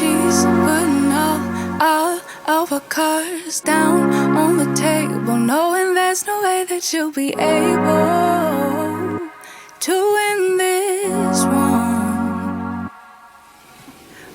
she's putting all of her cards down on the table, knowing there's no way that you'll be able to win this one.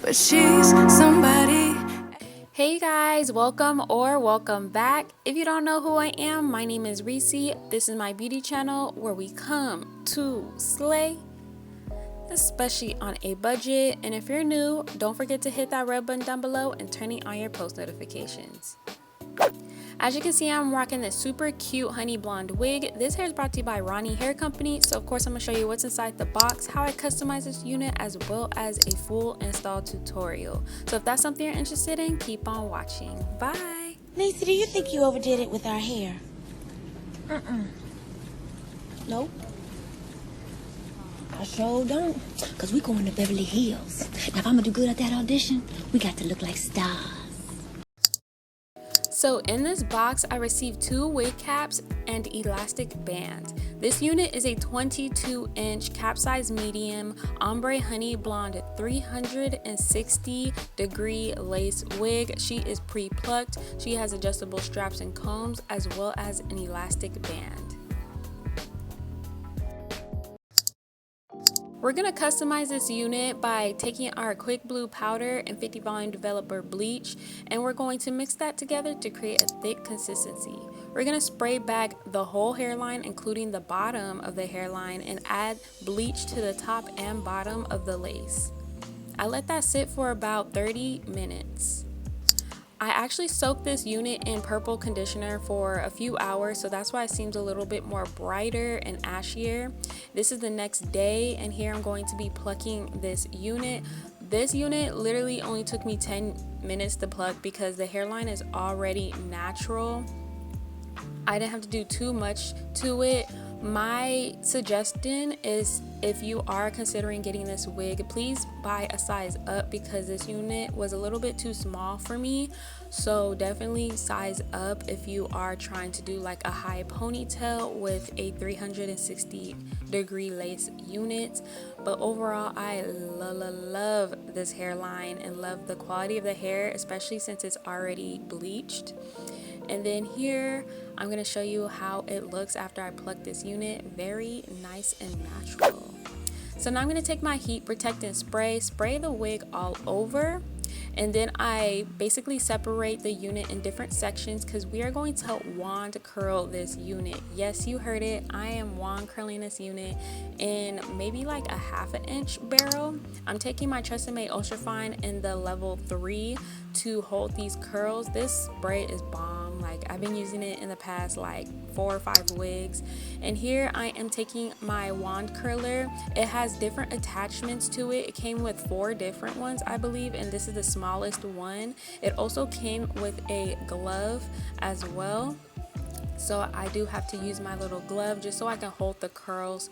But she's somebody. Hey guys, welcome or welcome back. If you don't know who I am, my name is Reesie. This is my beauty channel where we come to slay, especially on a budget. And if you're new, don't forget to hit that red button down below and turn on your post notifications. As you can see, I'm rocking this super cute honey blonde wig. This hair is brought to you by Ronnie Hair Company. So of course I'm gonna show you what's inside the box, how I customize this unit, as well as a full install tutorial. So if that's something you're interested in, keep on watching. Bye. Lacey, do you think you overdid it with our hair? Nope. I sure don't. Because we going to Beverly Hills. Now, if I'm going to do good at that audition, we got to look like stars. So in this box, I received 2 wig caps and elastic bands. This unit is a 22-inch cap size medium ombre honey blonde 360-degree lace wig. She is pre-plucked. She has adjustable straps and combs, as well as an elastic band. We're going to customize this unit by taking our quick blue powder and 50 volume developer bleach, and we're going to mix that together to create a thick consistency. We're going to spray back the whole hairline, including the bottom of the hairline, and add bleach to the top and bottom of the lace. I let that sit for about 30 minutes. I actually soaked this unit in purple conditioner for a few hours, so that's why it seems a little bit more brighter and ashier. This is the next day, and here I'm going to be plucking this unit. This unit literally only took me 10 minutes to pluck because the hairline is already natural. I didn't have to do too much to it. My suggestion is, if you are considering getting this wig, please buy a size up because this unit was a little bit too small for me. So definitely size up if you are trying to do like a high ponytail with a 360-degree lace unit. But overall, I love this hairline and love the quality of the hair, especially since it's already bleached. And then here I'm going to show you how it looks after I pluck this unit. Very nice and natural. So now I'm going to take my heat protectant spray the wig all over, and then I basically separate the unit in different sections because we are going to wand curl this unit. Yes, you heard it, I am wand curling this unit in maybe like a ½ inch barrel. I'm taking my Tresemme Ultra Fine in the level 3 to hold these curls. This spray is bomb. Like, I've been using it in the past like 4 or 5 wigs. And here I am taking my wand curler. It has different attachments to it. It came with 4 different ones, I believe, and this is the smallest one. It also came with a glove as well, so I do have to use my little glove just so I can hold the curls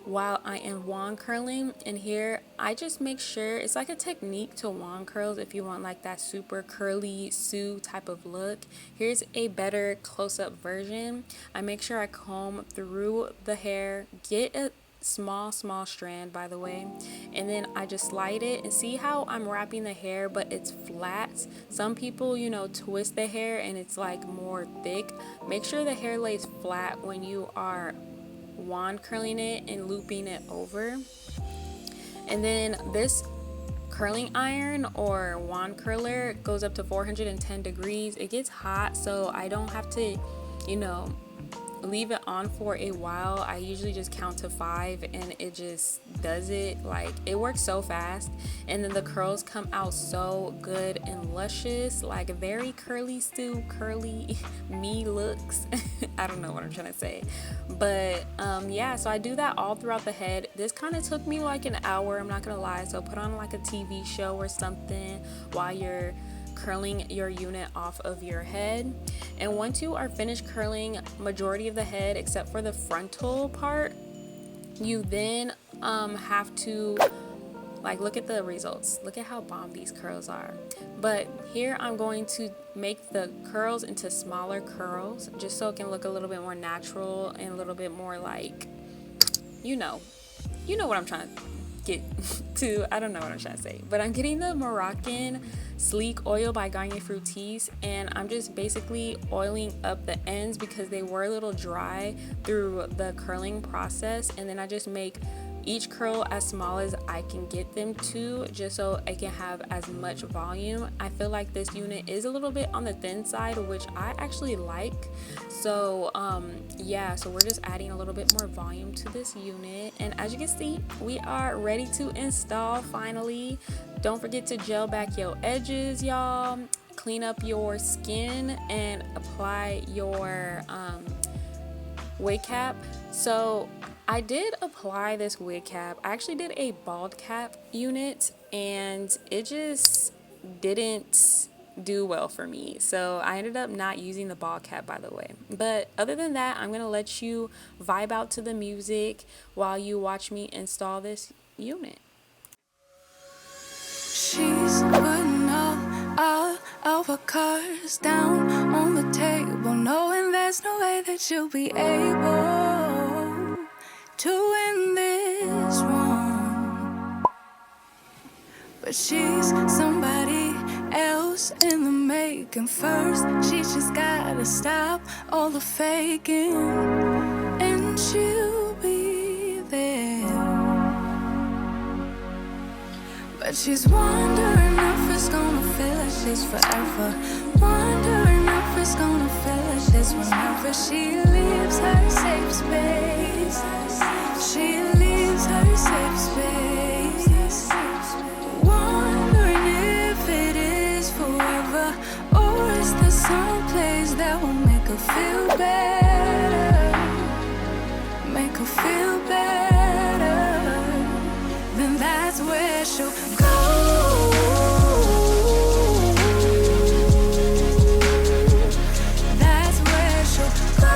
while I am wand curling. And here I just make sure it's like a technique to wand curls if you want like that super curly Sue type of look. Here's a better close-up version. I make sure I comb through the hair, get a small strand, by the way, and then I just slide it. And see how I'm wrapping the hair but it's flat? Some people, you know, twist the hair and it's like more thick. Make sure the hair lays flat when you are wand curling it and looping it over. And then this curling iron or wand curler goes up to 410 degrees. It gets hot, so I don't have to, you know, leave it on for a while. I usually just count to 5 and it just does it. Like, it works so fast, and then the curls come out so good and luscious, like very curly Sue, curly me looks. I don't know what I'm trying to say, but yeah, so I do that all throughout the head. This kind of took me like an hour, I'm not gonna lie. So put on like a TV show or something while you're curling your unit off of your head. And once you are finished curling majority of the head except for the frontal part, you then have to like look at the results. Look at how bomb these curls are. But here I'm going to make the curls into smaller curls just so it can look a little bit more natural and a little bit more like, you know what I'm trying to get to, I don't know what I'm trying to say, but I'm getting the Moroccan Sleek Oil by Garnier Fructis, and I'm just basically oiling up the ends because they were a little dry through the curling process, and then I just make each curl as small as I can get them to, just so I can have as much volume. I feel like this unit is a little bit on the thin side, which I actually like. So yeah, so we're just adding a little bit more volume to this unit, and as you can see, we are ready to install finally. Don't forget to gel back your edges, y'all. Clean up your skin and apply your wig cap. So I did apply this wig cap. I actually did a bald cap unit, and it just didn't do well for me. So I ended up not using the bald cap, by the way. But other than that, I'm gonna let you vibe out to the music while you watch me install this unit. She's putting all of her cards down on the table, knowing there's no way that you'll be able to win this one. But she's somebody else in the making. First, she just gotta stop all the faking, and she'll be there. But she's wondering if it's gonna feel like she's forever. Wondering if it's gonna feel like this whenever she leaves her safe space. She leaves her safe space. Wondering if it is forever, or is there some place that will make her feel better? Make her feel better. Then that's where she'll go. That's where she'll go.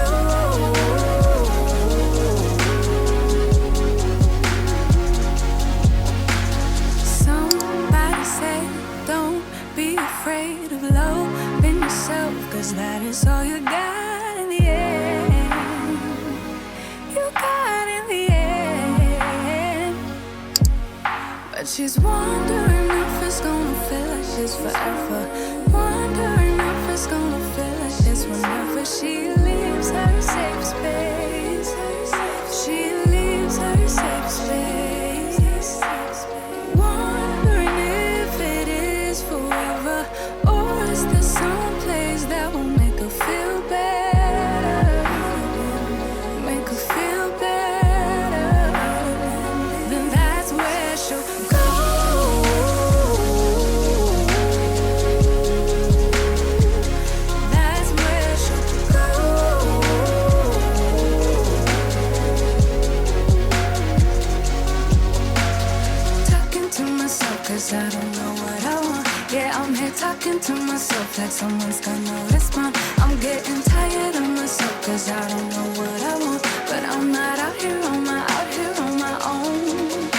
Somebody say, don't be afraid of loving yourself, 'cause that is all you got in the end. You got in the end. But she's wondering if it's gonna feel like she's forever. Wondering if it's gonna feel like this whenever she leaves her safe space. She leaves her safe space. Wondering if it is forever, or is there some place that will make her feel better? Make her feel better. Then that's where she'll go. That's where she'll go. Talking to myself 'cause I don't know what I want. Yeah, I'm here talking to myself like someone's gonna respond. I'm getting tired of myself 'cause I don't know what I want. But I'm not out here on my own.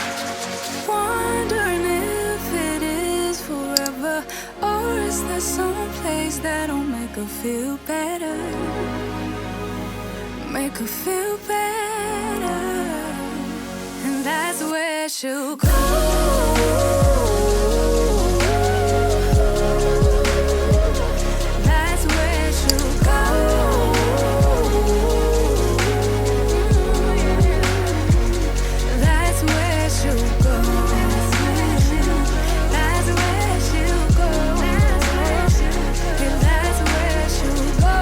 Wondering if it is forever, or is there some place that'll make her feel better? Make her feel better. And that's where she'll go. That's where she'll go. That's where she'll go. That's where she'll go. Yeah, that's where she'll go.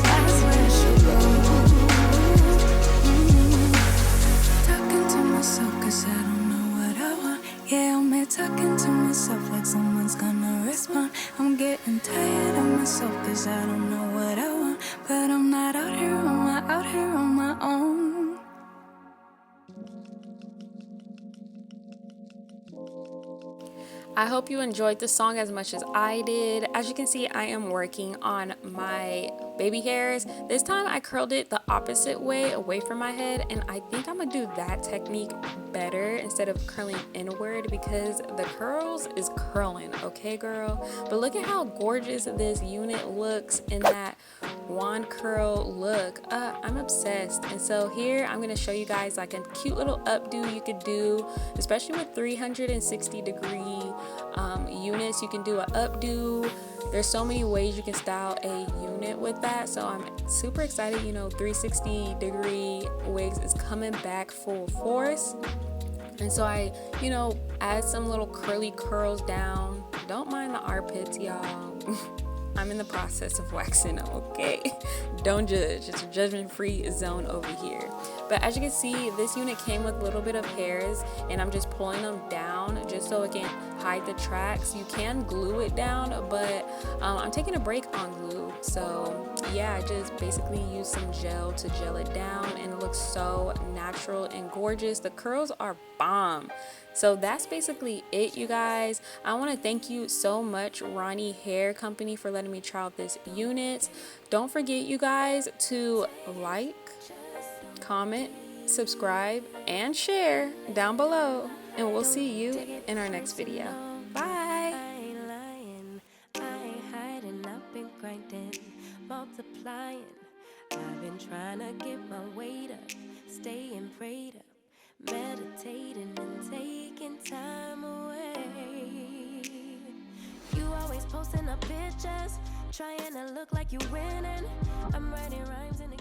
That's where she'll go. Talking to myself 'cause I don't know what I want. Yeah, I'm here talking to myself like someone's gonna respond. I'm getting tired of myself 'cause I don't know what I want. But I'm not out here on my own. I hope you enjoyed the song as much as I did. As you can see, I am working on my baby hairs. This time I curled it the opposite way, away from my head, and I think I'm gonna do that technique better instead of curling inward, because the curls is curling, okay girl? But look at how gorgeous this unit looks in that wand curl look. I'm obsessed. And so here I'm going to show you guys like a cute little updo you could do, especially with 360-degree units. You can do an updo. There's so many ways you can style a unit with that, so I'm super excited. You know, 360-degree wigs is coming back full force. And so I, you know, add some little curly curls down. Don't mind the armpits, y'all. I'm in the process of waxing them, okay? Don't judge. It's a judgment-free zone over here. But as you can see, this unit came with a little bit of hairs, and I'm just pulling them down just so it can hide the tracks. You can glue it down, but I'm taking a break on glue. So yeah, I just basically use some gel to gel it down, and it looks so natural and gorgeous. The curls are bomb. So that's basically it, you guys. I want to thank you so much, Ronnie Hair Company, for letting me try out this unit. Don't forget, you guys, to like, comment, subscribe, and share down below. And we'll see you in our next video. Bye. Multiplying, I've been trying to get my weight up, staying prayed up, meditating and taking time away. You always posting up pictures, trying to look like you winning. I'm writing rhymes in the